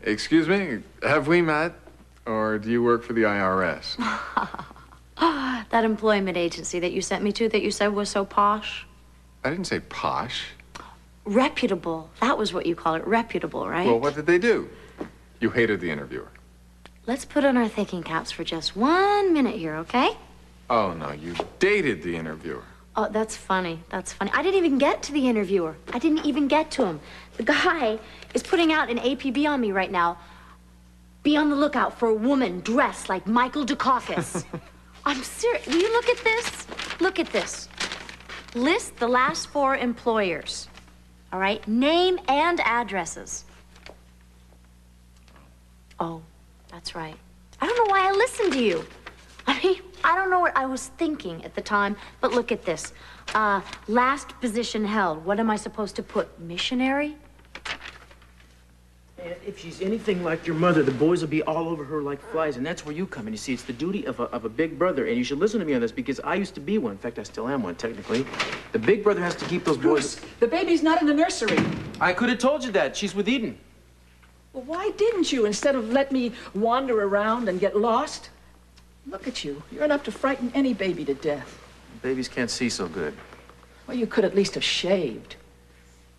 Excuse me, have we met? Or do you work for the IRS? That employment agency that you sent me to that you said was so posh? I didn't say posh. Reputable. That was what you call it, reputable, right? Well, what did they do? You hated the interviewer. Let's put on our thinking caps for just 1 minute here, okay? Oh, no, you dated the interviewer. Oh, that's funny. That's funny. I didn't even get to the interviewer. I didn't even get to him. The guy is putting out an APB on me right now. Be on the lookout for a woman dressed like Michael Dukakis. I'm serious. Will you look at this? Look at this. List the last 4 employers. All right? Name and addresses. Oh, that's right. I don't know why I listened to you. I mean, I don't know what I was thinking at the time, but look at this. Last position held. What am I supposed to put? Missionary? And if she's anything like your mother, the boys will be all over her like flies, and that's where you come in. You see, it's the duty of a big brother, and you should listen to me on this because I used to be one. In fact, I still am one, technically. The big brother has to keep those boys... Bruce, the baby's not in the nursery. I could have told you that. She's with Eden. Well, why didn't you, instead of let me wander around and get lost? Look at you. You're enough to frighten any baby to death. Babies can't see so good. Well, you could at least have shaved.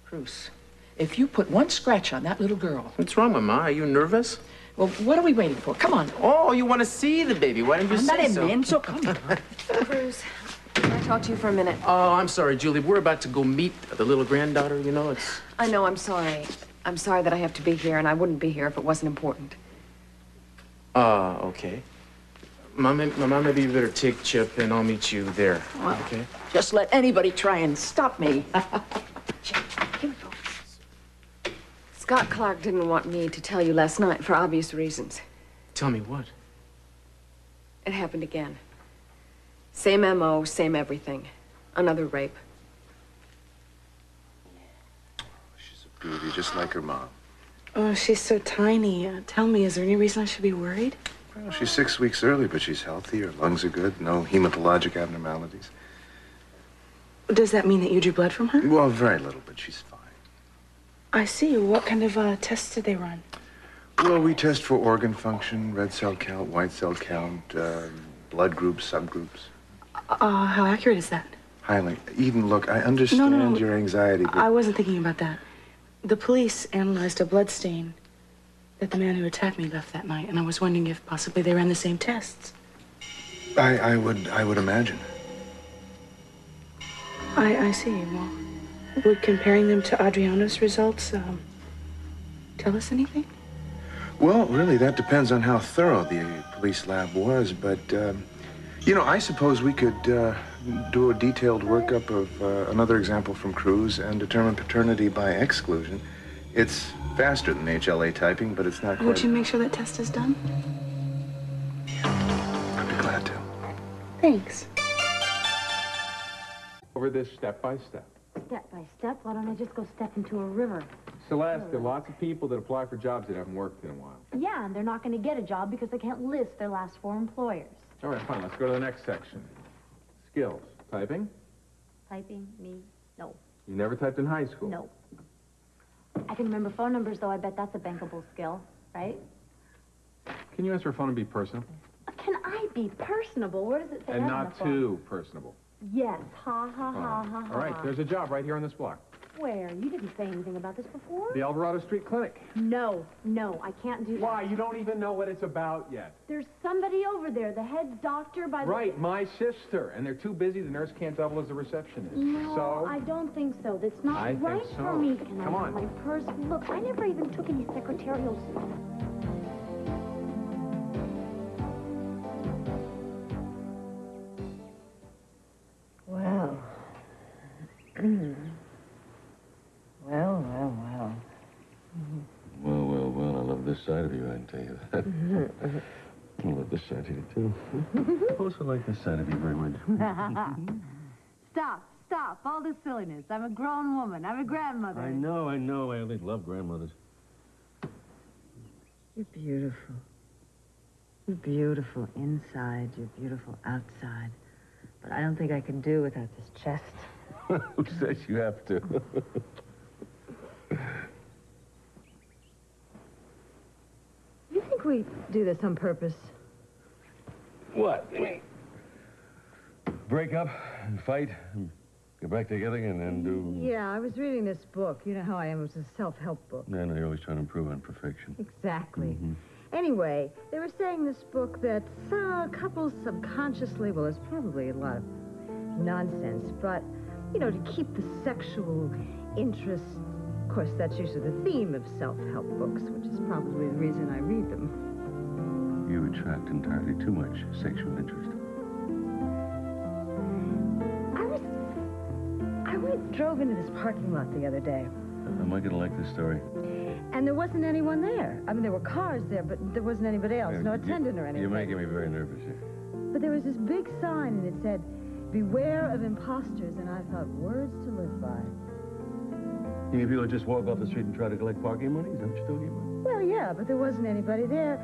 Bruce, if you put one scratch on that little girl... What's wrong, Mama? Are you nervous? Well, what are we waiting for? Come on. Oh, you want to see the baby. Why didn't you say so? So come on. Bruce, can I talk to you for a minute? Oh, I'm sorry, Julie. We're about to go meet the little granddaughter, you know, it's... I know, I'm sorry. I'm sorry that I have to be here, and I wouldn't be here if it wasn't important. Okay. Mama, maybe you better take Chip, and I'll meet you there, Well, okay? just let anybody try and stop me. Here we go. Scott Clark didn't want me to tell you last night for obvious reasons. Tell me what? It happened again. Same MO, same everything. Another rape. She's a beauty, just like her mom. Oh, she's so tiny. Tell me, is there any reason I should be worried? Well, she's 6 weeks early, but she's healthy. Her lungs are good. No hematologic abnormalities. Does that mean that you drew blood from her? Well, very little, but she's fine. I see. What kind of tests did they run? Well, we test for organ function, red cell count, white cell count, blood groups, subgroups. How accurate is that? Highly. Eden, look, I understand your anxiety, but... I wasn't thinking about that. The police analyzed a blood stain that the man who attacked me left that night, and I was wondering if possibly they ran the same tests. I would imagine. I see. Well, would comparing them to Adriano's results tell us anything? Well, really, that depends on how thorough the police lab was, but, you know, I suppose we could do a detailed workup of another example from Cruz and determine paternity by exclusion. It's faster than HLA typing, but it's not quite... Would you make sure that test is done? I'd be glad to. Thanks. Over this step by step. Step by step? Why don't I just go step into a river? Celeste, there are lots of people that apply for jobs that haven't worked in a while. Yeah, and they're not going to get a job because they can't list their last 4 employers. All right, fine. Let's go to the next section. Skills. Typing? Typing? Me? No. You never typed in high school? No. I can remember phone numbers, though. I bet that's a bankable skill, right? Can you answer a phone and be personal? Can I be personable? Where does it say And that on not the phone? too personable. Yes. Ha, ha, ha, ha, ha. All right, there's a job right here on this block. Where? You didn't say anything about this before. The Alvarado Street Clinic. No, I can't do that. Why? You don't even know what it's about yet. There's somebody over there, the head doctor by the... Right, my sister. And they're too busy. The nurse can't double as the receptionist. No, So? I don't think so. That's not I think right so. for me. Can Come I on. have my purse? Look, I never even took any secretarial... Well. Well. Well, I love this side of you, I can tell you that. I love this side of you, too. I also like this side of you very much. Stop. All this silliness. I'm a grown woman. I'm a grandmother. I know. I only love grandmothers. You're beautiful. You're beautiful inside. You're beautiful outside. But I don't think I can do without this chest. Who says you have to? do this on purpose. What? Break up and fight and get back together again and do... Yeah, I was reading this book. You know how I am. It was a self-help book. I know you're always trying to improve on perfection. Exactly. Anyway, they were saying in this book that couples subconsciously, well, there's probably a lot of nonsense, but, you know, to keep the sexual interest, of course, that's usually the theme of self-help books, which is probably the reason I read them. You attract entirely too much sexual interest. I drove into this parking lot the other day. Am I going to like this story? And there wasn't anyone there. I mean, there were cars there, but there wasn't anybody else. No attendant or anything. You're making me very nervous here. But there was this big sign, and it said, "Beware of imposters," and I thought, words to live by. You mean people just walk off the street and try to collect parking money? Is that what you're talking about? Well, yeah, but there wasn't anybody there.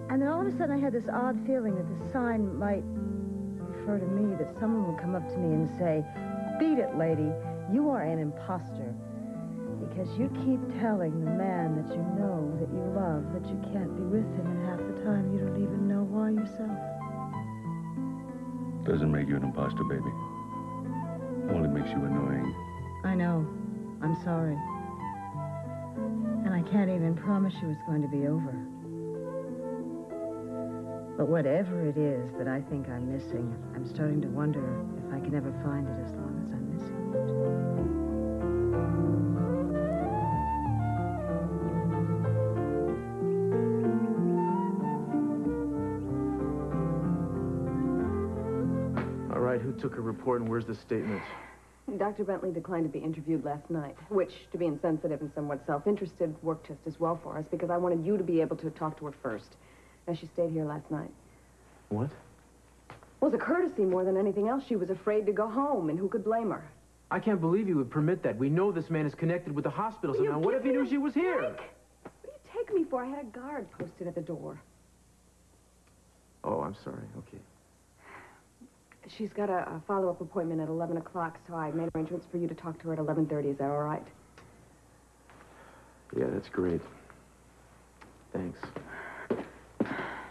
And then all of a sudden I had this odd feeling that the sign might refer to me, that someone would come up to me and say, "Beat it, lady. You are an imposter. Because you keep telling the man that you know, that you love, that you can't be with him, and half the time you don't even know why yourself." Doesn't make you an imposter, baby. Only makes you annoying. I know. I'm sorry. And I can't even promise you it's going to be over. But whatever it is that I think I'm missing, I'm starting to wonder if I can ever find it as long as I'm missing it. All right, who took her report and where's the statement? Dr. Bentley declined to be interviewed last night, which, to be insensitive and somewhat self-interested, worked just as well for us because I wanted you to be able to talk to her first. As she stayed here last night. What? Well, it was a courtesy more than anything else. She was afraid to go home, and who could blame her? I can't believe you would permit that. We know this man is connected with the hospital somehow. What if he knew she was here? What do you take me for? I had a guard posted at the door. Oh, I'm sorry. Okay. She's got a follow-up appointment at 11 o'clock, so I made arrangements for you to talk to her at 11:30. Is that all right? Yeah, that's great. Thanks.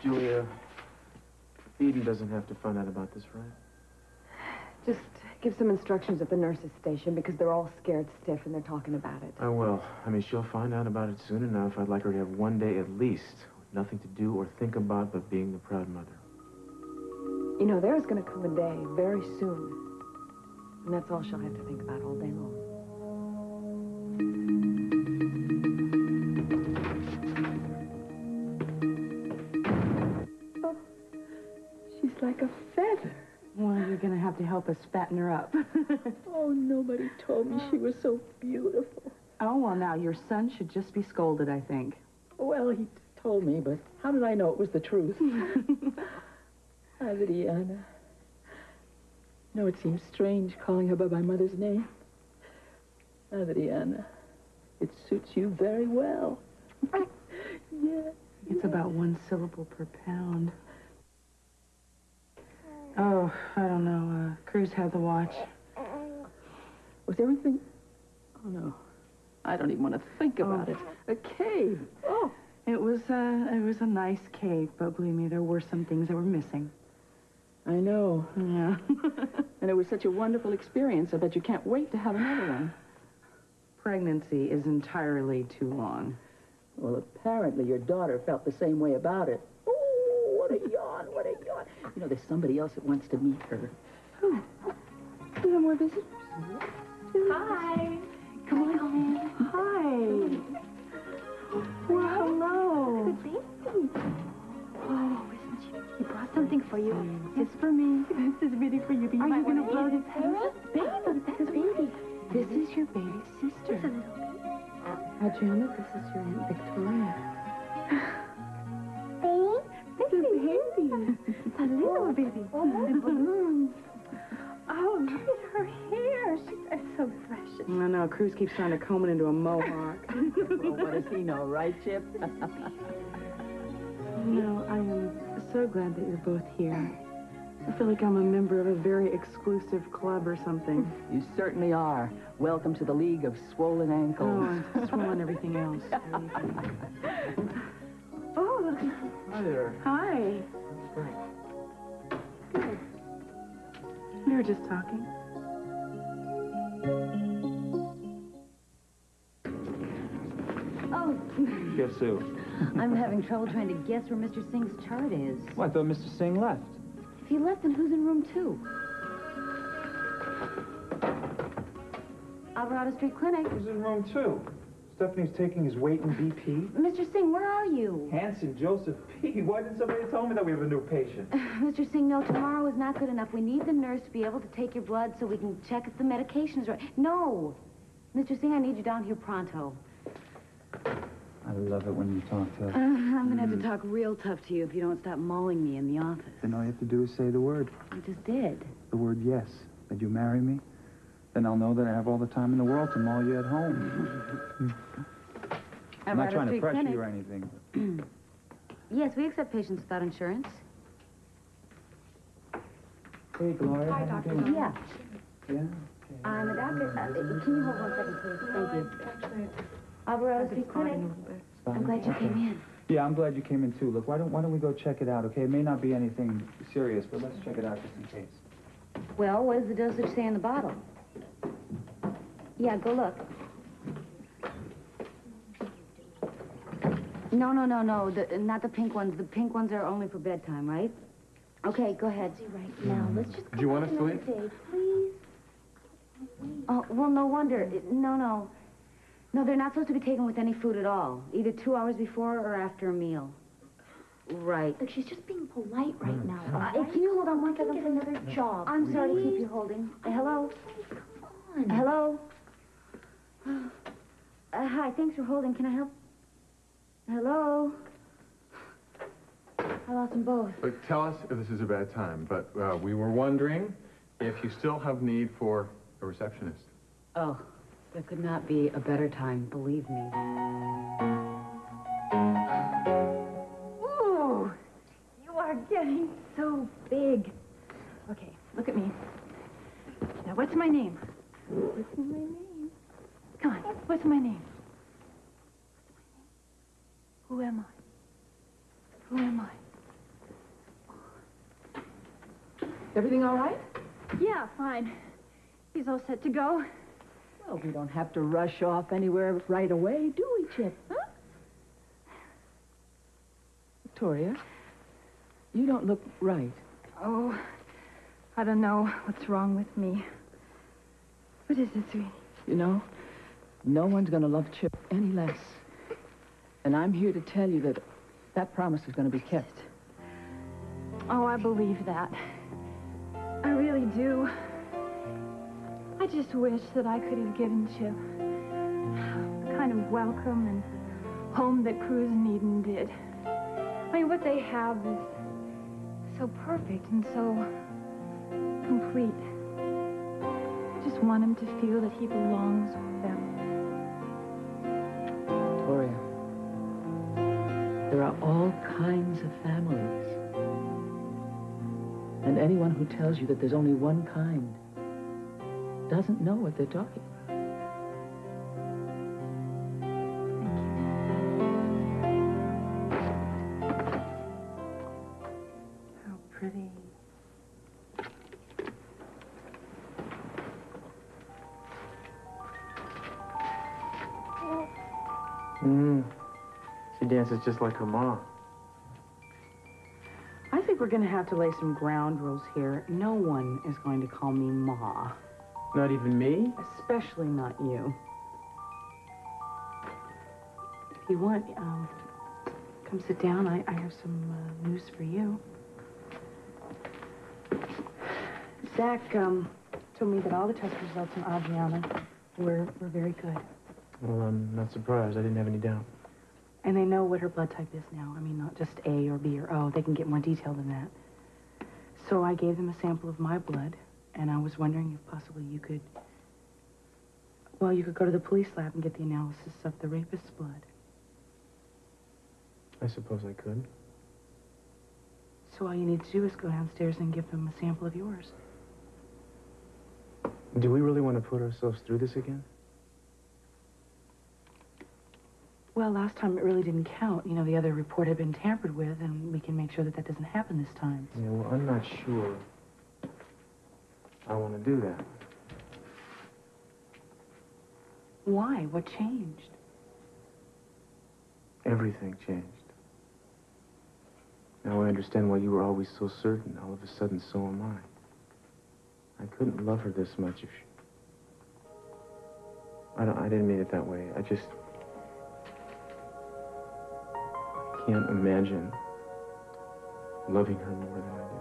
Julia, Eden doesn't have to find out about this, right? Just give some instructions at the nurse's station because they're all scared stiff and they're talking about it. I will. I mean, she'll find out about it soon enough. I'd like her to have one day at least with nothing to do or think about but being the proud mother. You know, there's going to come a day very soon, and that's all she'll have to think about all day long. She's like a feather. Well, you're going to have to help us fatten her up. Oh, nobody told me she was so beautiful. Oh, well, now, your son should just be scolded, I think. Well, he told me, but how did I know it was the truth? Adriana. No, it seems strange calling her by my mother's name. Adriana, it suits you very well. Yeah. It's about 1 syllable per pound. Oh, I don't know. Cruz had the watch. Was everything... Oh, no. I don't even want to think about it. A cave. Oh. It was a nice cave, but believe me, there were some things that were missing. I know. Yeah. And it was such a wonderful experience. I bet you can't wait to have another one. Pregnancy is entirely too long. Well, apparently your daughter felt the same way about it. Oh, what a yawn, what a yawn. You know, there's somebody else that wants to meet her. Oh, we have more visitors. Hi. Come on. Hi. Well, hello. Good baby. Oh, isn't she? He brought something for you. This for me. This is really for you. Are you going to blow this out? Baby, that's baby. This is your baby sister. It's a little baby. Adriana, this is your Aunt Victoria. It's a baby. A little baby. The balloons. Oh, look at her hair. She's so precious. I know. Cruz keeps trying to comb it into a mohawk. Well, what does he know, right, Chip? You know, I am so glad that you're both here. I feel like I'm a member of a very exclusive club or something. You certainly are. Welcome to the League of Swollen Ankles. Oh, I'm swollen everything else. Oh, Hi there. Hi. Frank. Good. We were just talking. Oh, Guess who? I'm having trouble trying to guess where Mr. Singh's chart is. Well, I thought Mr. Singh left. If he left, then who's in room 2? Alvarado Street Clinic. Who's in room 2? Stephanie's taking his weight in BP. Mr. Singh, where are you? Hanson Joseph P. Why didn't somebody tell me that we have a new patient? Mr. Singh, no, tomorrow is not good enough. We need the nurse to be able to take your blood so we can check if the medication's right. No! Mr. Singh, I need you down here pronto. I love it when you talk tough. I'm gonna have to talk real tough to you if you don't stop mauling me in the office. Then all you have to do is say the word. I just did. The word yes. That you marry me. Then I'll know that I have all the time in the world to maul you at home. I'm not trying to pressure you or anything. Yes, we accept patients without insurance. Hey, Gloria. Hi, Doctor. Yeah. Yeah? I'm a doctor. Can you hold 1 second, please? Thank you. Alvarado Street Clinic. I'm glad you came in. Yeah, I'm glad you came in, too. Look, why don't we go check it out, okay? It may not be anything serious, but let's check it out just in case. Well, what does the dosage say in the bottle? Yeah, go look. No. Not the pink ones. The pink ones are only for bedtime, right? Okay, go ahead. Right now, let's just Do you want to sleep? day, please. Oh, well, no wonder. No, they're not supposed to be taken with any food at all. Either 2 hours before or after a meal. Right. Look, she's just being polite right now. Can you hold on 1 second? Get another job. I'm sorry to please. keep you holding. Hello? Come on. Hello? Hi, thanks for holding. Can I help? Hello? I lost them both. But tell us if this is a bad time, but we were wondering if you still have need for a receptionist. Oh, there could not be a better time, believe me. Ooh, you are getting so big. Okay, look at me. Now, what's my name? What's my name? Come on, what's my name? Who am I? Who am I? Everything all right? Yeah, fine. He's all set to go. Well, we don't have to rush off anywhere right away, do we, Chip? Huh? Victoria, you don't look right. Oh, I don't know what's wrong with me. What is it, sweetie? You know, no one's going to love Chip any less. And I'm here to tell you that that promise is going to be kept. Oh, I believe that. I really do. I just wish that I could have given Chip the kind of welcome and home that Cruz and Eden did. I mean, what they have is so perfect and so complete. I just want him to feel that he belongs with them. Victoria, there are all kinds of families. And anyone who tells you that there's only one kind doesn't know what they're talking about. How pretty. She dances just like her mom. I think we're going to have to lay some ground rules here. No one is going to call me Ma. Not even me? Especially not you. If you want, come sit down. I have some news for you. Zach told me that all the test results on Adriana were very good. Well, I'm not surprised. I didn't have any doubt. And they know what her blood type is now. I mean, not just A or B or O. They can get more detail than that. So I gave them a sample of my blood, and I was wondering if possibly you could... Well, you could go to the police lab and get the analysis of the rapist's blood. I suppose I could. So all you need to do is go downstairs and give them a sample of yours. Do we really want to put ourselves through this again? Well, last time it really didn't count. You know, the other report had been tampered with, and we can make sure that that doesn't happen this time. Yeah, well, I'm not sure I want to do that. Why? What changed? Everything changed. Now I understand why you were always so certain. All of a sudden, so am I. I couldn't love her this much if she... I didn't mean it that way. I just... I can't imagine loving her more than I do.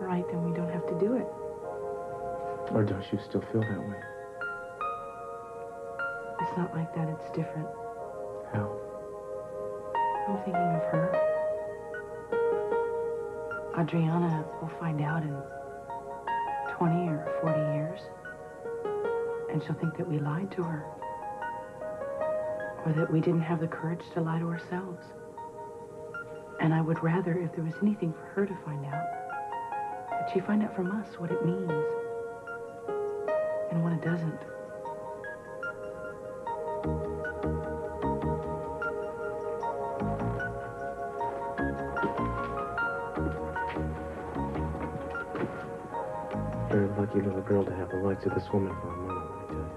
All right, then we don't have to do it. Or don't you still feel that way? It's not like that. It's different. How? I'm thinking of her. Adriana will find out in 20 or 40 years. And she'll think that we lied to her. Or that we didn't have the courage to lie to ourselves. And I would rather, if there was anything for her to find out, that she find out from us what it means. And when it doesn't. Very lucky little girl to have the likes of this woman for a mom, I tell you.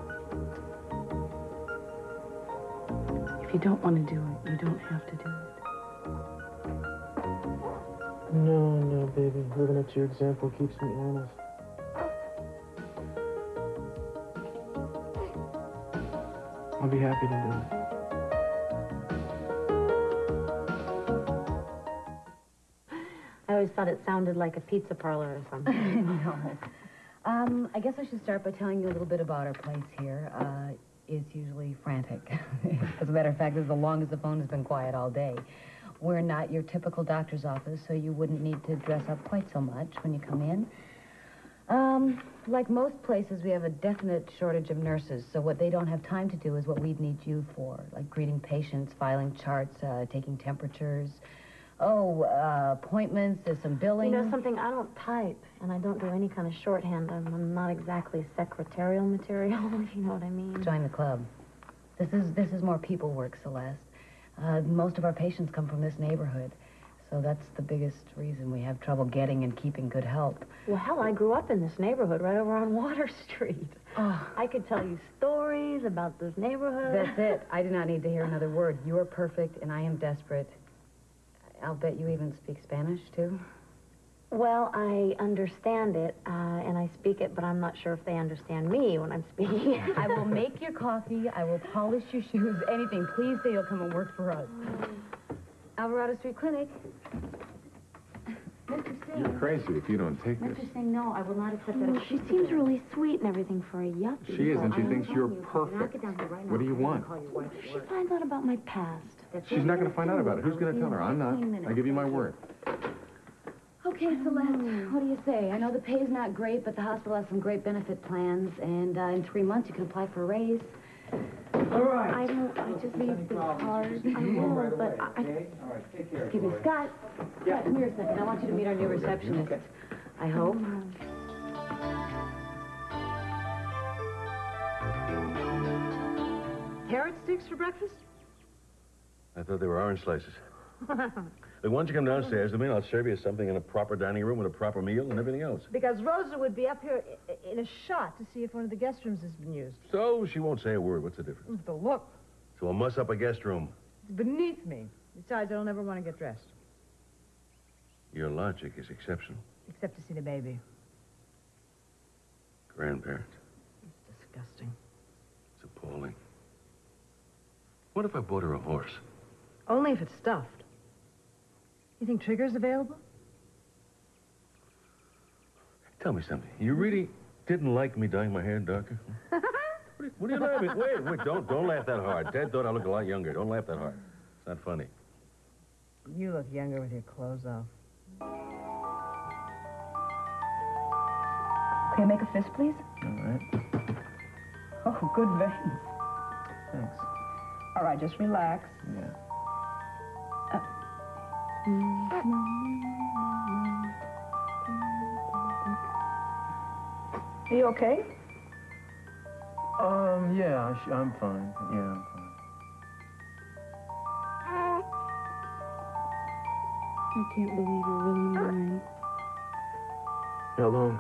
If you don't want to do it, you don't have to do it. No, baby. Living up to your example keeps me honest. I'll be happy to do it. I always thought it sounded like a pizza parlor or something. No. I guess I should start by telling you a little bit about our place here. It's usually frantic. As a matter of fact, this is the longest the phone has been quiet all day. We're not your typical doctor's office, so you wouldn't need to dress up quite so much when you come in. Like most places, we have a definite shortage of nurses, so what they don't have time to do is what we'd need you for, like greeting patients, filing charts, taking temperatures. Appointments, there's some billing. You know something? I don't type, and I don't do any kind of shorthand. I'm not exactly secretarial material, if you know what I mean. Join the club. This is more people work, Celeste. Most of our patients come from this neighborhood, so that's the biggest reason we have trouble getting and keeping good help. Well, hell, I grew up in this neighborhood right over on Water Street. Oh. I could tell you stories about this neighborhood. That's it. I do not need to hear another word. You are perfect, and I am desperate. I'll bet you even speak Spanish, too. Well, I understand it, and I speak it, but I'm not sure if they understand me when I'm speaking it. I will make your coffee. I will polish your shoes. Anything. Please say you'll come and work for us. Alvarado Street Clinic. Mr. Singh. You're crazy if you don't take this. Mr. Singh, no, I will not accept that. She seems really sweet and everything for a yuppie. She is, and she but thinks you're perfect. What do you want? What if she finds out about my past? She's not going to find out about it. Who's going to tell her? I'm not. I give you my word. Okay, Celeste, what do you say? I know the pay's not great, but the hospital has some great benefit plans, and in 3 months you can apply for a raise. All right. I just leave this card. I will, but I... Okay? All right, take care. Excuse me, Scott. Yeah. Scott, come here a second. I want you to meet our new receptionist. Okay. I hope. Carrot sticks for breakfast? I thought they were orange slices. Look, why don't you come downstairs with me, and I'll serve you something in a proper dining room with a proper meal and everything else. Because Rosa would be up here in a shot to see if one of the guest rooms has been used. So she won't say a word. What's the difference? The look. So we'll muss up a guest room. It's beneath me. Besides, I don't ever want to get dressed. Your logic is exceptional. Except to see the baby. Grandparents. It's disgusting. It's appalling. What if I bought her a horse? Only if it's stuffed. You think Trigger's available? Tell me something. You really didn't like me dyeing my hair darker? What are you laughing? Wait, don't laugh that hard. Dad thought I looked a lot younger. Don't laugh that hard. It's not funny. You look younger with your clothes off. Can I make a fist, please? All right. Oh, good veins. Thanks. All right, just relax. Yeah. Are you okay? Yeah, I'm fine. Yeah, I'm fine. I can't believe you're really marrying. How long?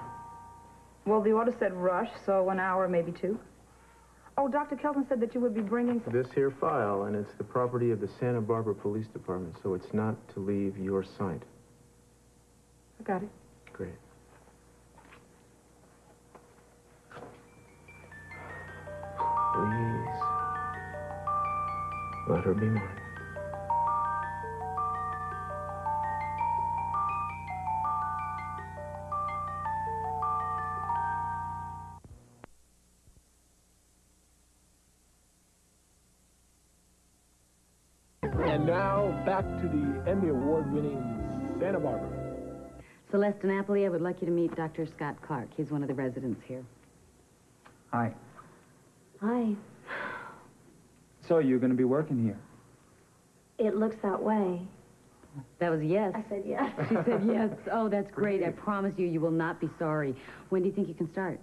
Well, the order said rush, so an hour, maybe two. Oh, Dr. Kelton said that you would be bringing... This here file, and it's the property of the Santa Barbara Police Department, so it's not to leave your sight. I got it. Great. Please let her be mine. And now, back to the Emmy Award-winning Santa Barbara. Celeste Napoli, I would like you to meet Dr. Scott Clark. He's one of the residents here. Hi. Hi. So you're going to be working here? It looks that way. That was a yes. I said yes. She said yes. Oh, that's great. I promise you, you will not be sorry. When do you think you can start?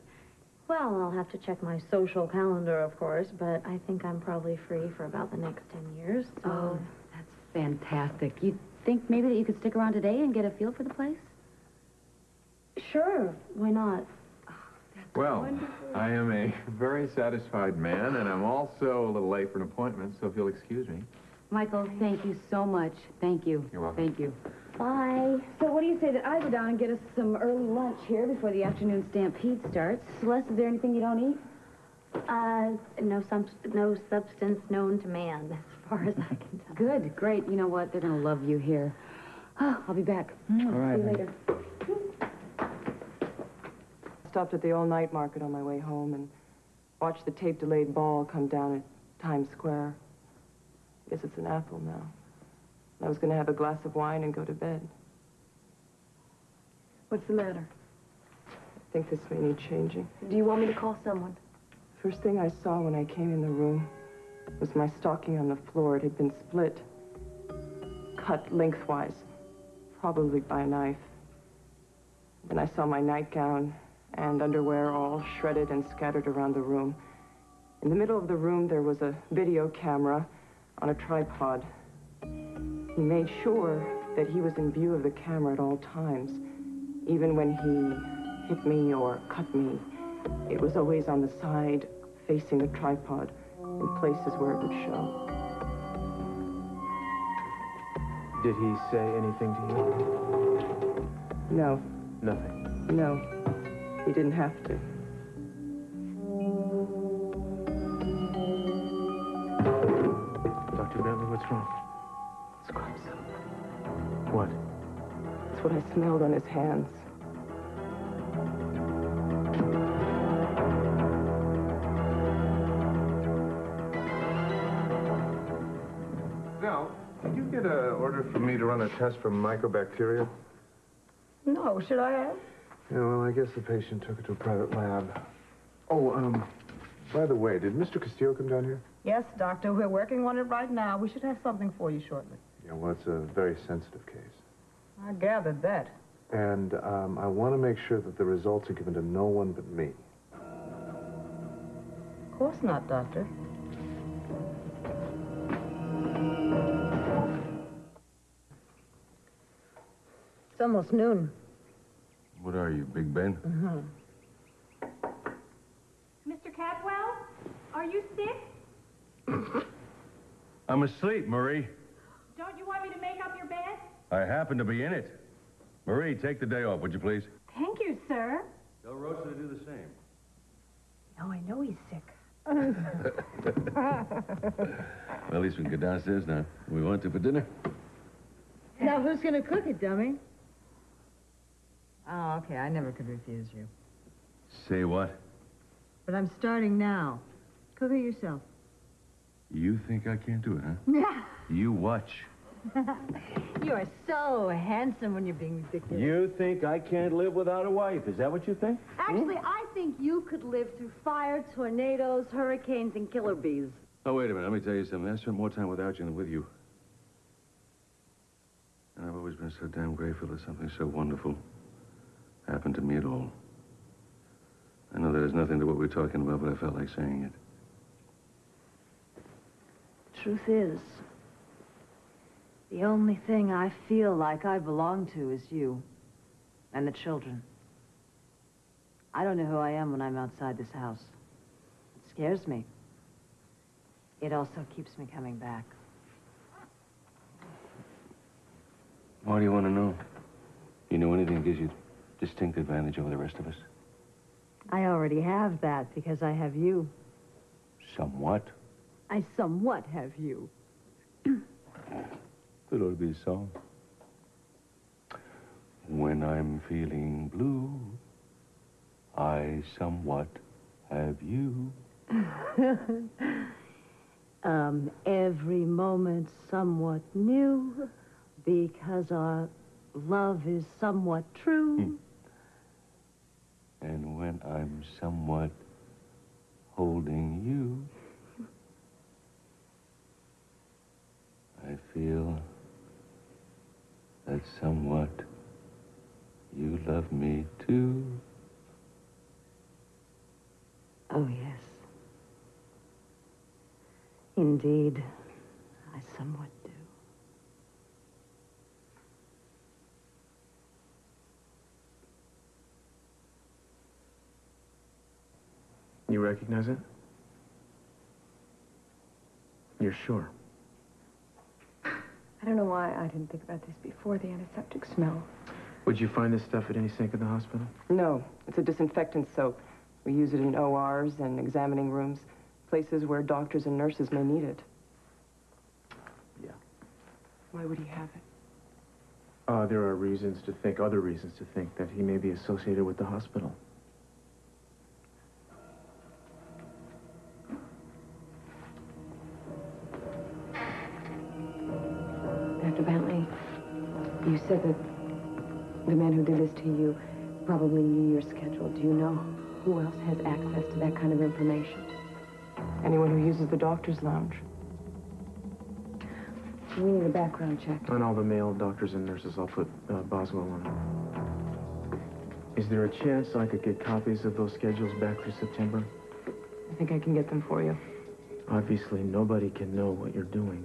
Well, I'll have to check my social calendar, of course, but I think I'm probably free for about the next 10 years, so... Oh, that's fantastic. You think maybe that you could stick around today and get a feel for the place? Sure, why not? Well, I am a very satisfied man, and I'm also a little late for an appointment, so if you'll excuse me. Michael, thank you so much. Thank you. You're welcome. Thank you. Bye. So what do you say that I go down and get us some early lunch here before the afternoon stampede starts? Celeste, is there anything you don't eat? No substance known to man, as far as I can tell. Good, great. You know what? They're going to love you here. Oh, I'll be back. All right. See you later. Stopped at the all-night market on my way home and watched the tape-delayed ball come down at Times Square. Guess it's an apple now. I was going to have a glass of wine and go to bed. What's the matter? I think this may need changing. Do you want me to call someone? First thing I saw when I came in the room was my stocking on the floor. It had been split, cut lengthwise, probably by a knife. Then I saw my nightgown and underwear all shredded and scattered around the room. In the middle of the room, there was a video camera on a tripod. He made sure that he was in view of the camera at all times. Even when he hit me or cut me, it was always on the side, facing the tripod, in places where it would show. Did he say anything to you? No. Nothing. No. He didn't have to. Dr. Bentley, what's wrong? Scrub soap. What? That's what I smelled on his hands. Now, did you get an order from me to run a test for microbacteria? No, should I have? Yeah, well, I guess the patient took it to a private lab. Oh, by the way, did Mr. Castillo come down here? Yes, Doctor, we're working on it right now. We should have something for you shortly. Yeah, well, it's a very sensitive case. I gathered that. And I want to make sure that the results are given to no one but me. Of course not, Doctor. It's almost noon. What are you, Big Ben? Mr. Cadwell, are you sick? I'm asleep, Marie. Don't you want me to make up your bed? I happen to be in it. Marie, take the day off, would you please? Thank you, sir. Tell Rosa to do the same. No, I know he's sick. Well, at least we can go downstairs now. We want to for dinner. Now, who's going to cook it, dummy? Oh, okay. I never could refuse you. Say what? But I'm starting now. Cook it yourself. You think I can't do it, huh? You watch. You are so handsome when you're being ridiculous. You think I can't live without a wife? Is that what you think? Actually, I think you could live through fire, tornadoes, hurricanes, and killer bees. Oh, wait a minute. Let me tell you something. I spent more time without you than with you. And I've always been so damn grateful that something so wonderful happened to me at all. I know that has nothing to what we're talking about, but I felt like saying it. Truth is, the only thing I feel like I belong to is you and the children. I don't know who I am when I'm outside this house. It scares me. It also keeps me coming back. Why do you want to know? You know anything that gives you distinct advantage over the rest of us? I already have that because I have you. Somewhat. I somewhat have you. That ought to be a song. When I'm feeling blue, I somewhat have you. Every moment somewhat new, because our love is somewhat true. And when I'm somewhat holding you, I feel that somewhat you love me too. Oh, yes. Indeed, I somewhat do. You recognize it? You're sure? I don't know why I didn't think about this before, the antiseptic smell. Would you find this stuff at any sink in the hospital? No, it's a disinfectant soap. We use it in ORs and examining rooms, places where doctors and nurses may need it. Yeah. Why would he have it? There are reasons to think, other reasons to think, that he may be associated with the hospital. Dr. Bentley, you said that the man who did this to you probably knew your schedule. Do you know who else has access to that kind of information? Anyone who uses the doctor's lounge. We need a background check. On all the male doctors and nurses, I'll put Boswell on. Is there a chance I could get copies of those schedules back through September? I think I can get them for you. Obviously, nobody can know what you're doing.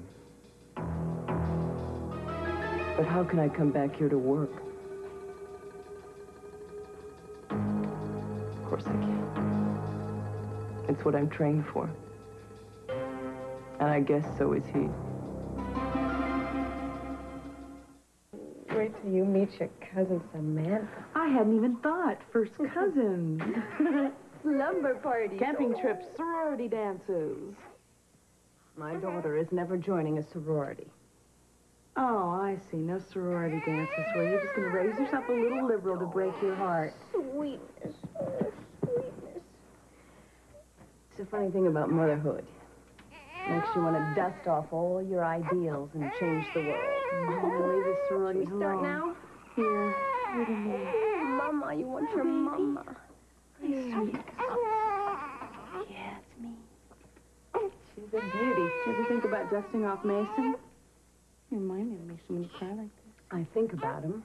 But how can I come back here to work? Of course I can. It's what I'm trained for. And I guess so is he. Wait till you meet your cousin Samantha. I hadn't even thought. First cousins. Slumber party. Camping trips, sorority dances. My daughter is never joining a sorority. Oh, I see. No sorority dances where you're just going to raise yourself a little liberal to break your heart. Sweetness. Sweetness. It's a funny thing about motherhood. Makes you want to dust off all your ideals and change the world. Leave the sororities Should we start alone. now? Here, wait a minute. Mama, you want your mama. Sweet. Yeah, it's me. She's a beauty. Did you ever think about dusting off Mason? You remind me of Mason when you cry like this. I think about him.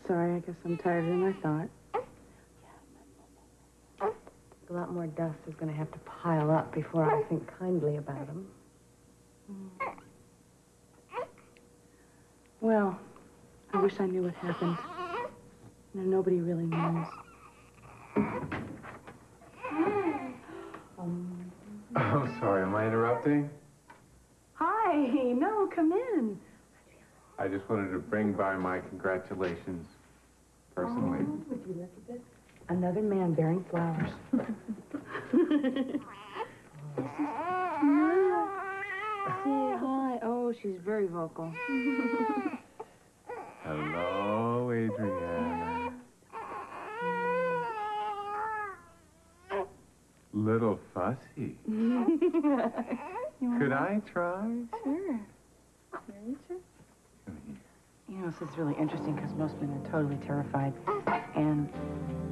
Sorry, I guess I'm tireder than I thought. A lot more dust is going to have to pile up before I think kindly about him. Well, I wish I knew what happened. No, nobody really knows. Oh, sorry, am I interrupting? Hi, no, come in. I just wanted to bring by my congratulations, personally. Would you look at this? Another man bearing flowers. Say hi. Oh, she's very vocal. Hello, Adriana. Little fussy. Could I try? Sure. You know, this is really interesting because most men are totally terrified. And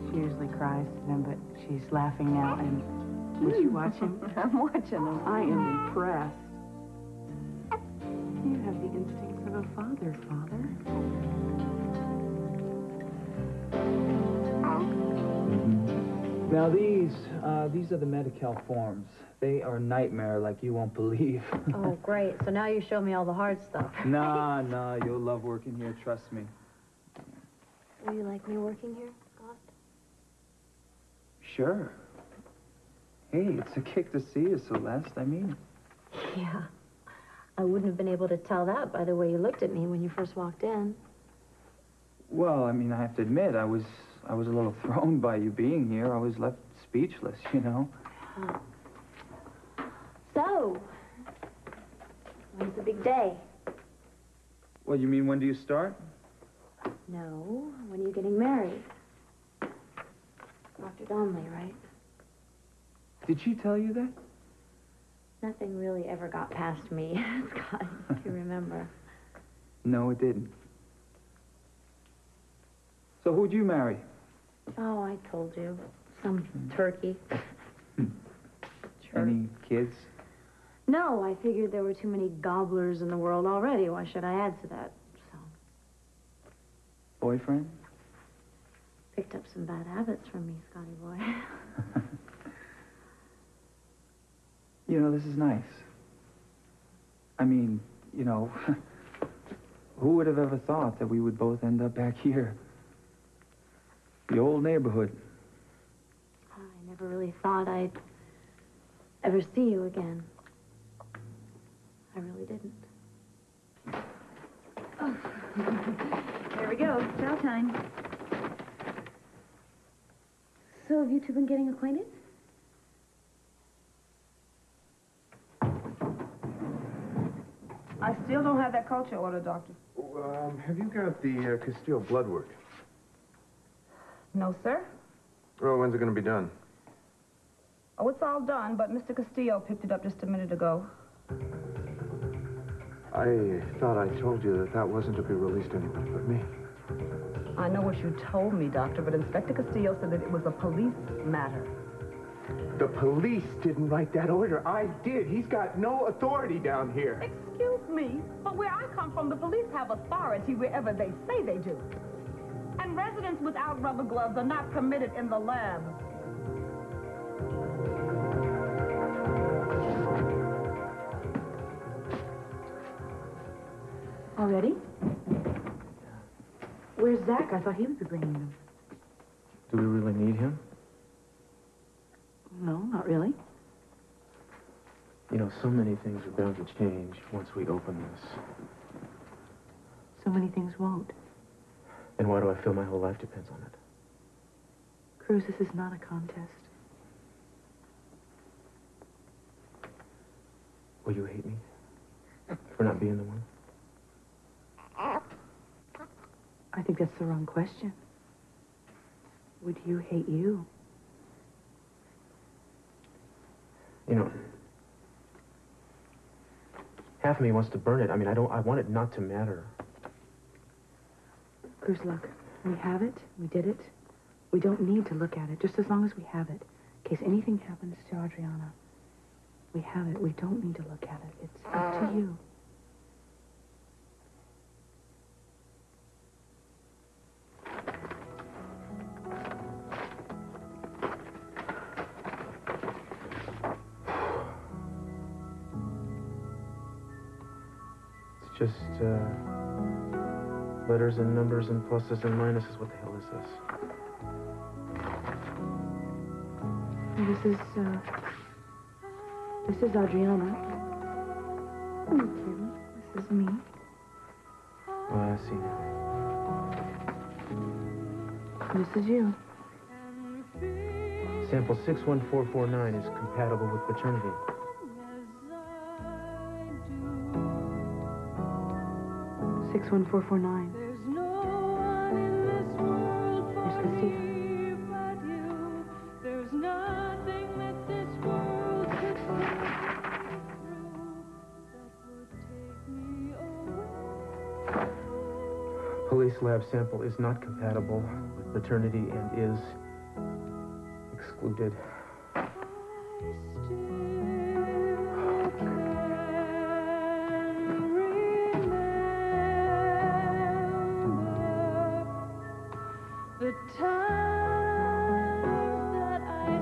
she usually cries to them, but she's laughing now. And would you watch him? I'm watching him. I am impressed. You have the instincts of a father, Father. Now these are the Medi-Cal forms. They are a nightmare like you won't believe. Oh, great. So now you show me all the hard stuff. Nah, you'll love working here, trust me. Will you like me working here, Scott? Sure. Hey, it's a kick to see you, Celeste. I mean it. Yeah. I wouldn't have been able to tell that by the way you looked at me when you first walked in. Well, I mean, I have to admit, I was a little thrown by you being here. I was left speechless, you know. So, when's the big day? Well, you mean when do you start? No, when are you getting married? Dr. Donnelly, right? Did she tell you that? Nothing really ever got past me, Scott, if you remember. No, it didn't. So who'd you marry? Oh, I told you. Some turkey. Any kids? No, I figured there were too many gobblers in the world already. Why should I add to that? So, Boyfriend? picked up some bad habits from me, Scotty boy. You know, this is nice. I mean, you know, who would have ever thought that we would both end up back here? The old neighborhood. I never really thought I'd ever see you again. I really didn't. Oh. There we go. Chow time. So, have you two been getting acquainted? I still don't have that culture order, Doctor. Have you got the Castillo blood work? No, sir. Oh, when's it going to be done? Oh, it's all done, but Mr. Castillo picked it up just a minute ago. I thought I told you that wasn't to be released to anybody but me. I know what you told me, Doctor, but Inspector Castillo said that it was a police matter. The police didn't write that order. I did. He's got no authority down here. Excuse me, but where I come from, the police have authority wherever they say they do. And residents without rubber gloves are not permitted in the lab. Already? Where's Zach? I thought he would be bringing them. Do we really need him? No, not really. You know, so many things are bound to change once we open this. So many things won't. And why do I feel my whole life depends on it? Cruz, this is not a contest. Will you hate me for not being the one? I think that's the wrong question. Would you hate you? You know, half of me wants to burn it. I mean, I want it not to matter. Cruz, look, we have it. We did it. We don't need to look at it, just as long as we have it. In case anything happens to Adriana, we have it. We don't need to look at it. It's up to you. It's just, letters and numbers and pluses and minuses. What the hell is this? This is Adriana. Thank you. This is me. Oh, I see now. This is you. Sample 61449 is compatible with paternity. Six 14449. There's Castillo. Police lab sample is not compatible with paternity and is excluded. The times that I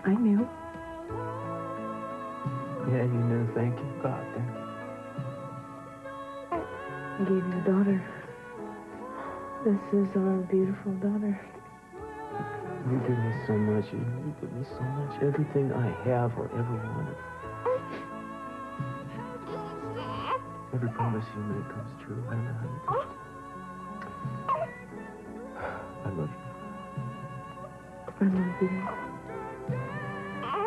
I knew. Yeah, you knew. Thank you, God. Thank you. I gave you a daughter. This is our beautiful daughter. You give me so much. You give me so much. Everything I have or ever wanted. Every promise you make comes true. I don't know how you do it. I love you. I love you.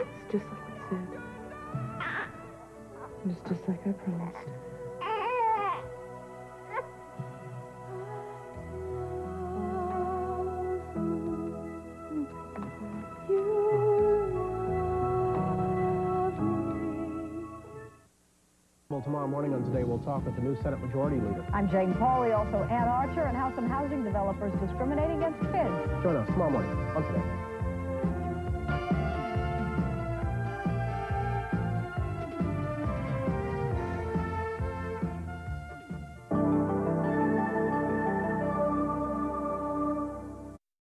It's just like we said. It's just like I promised. Well, tomorrow morning on Today, we'll talk with the new Senate Majority Leader. I'm Jane Pauley, also Ann Archer, and how some housing developers discriminate against kids. Join us tomorrow morning on Today.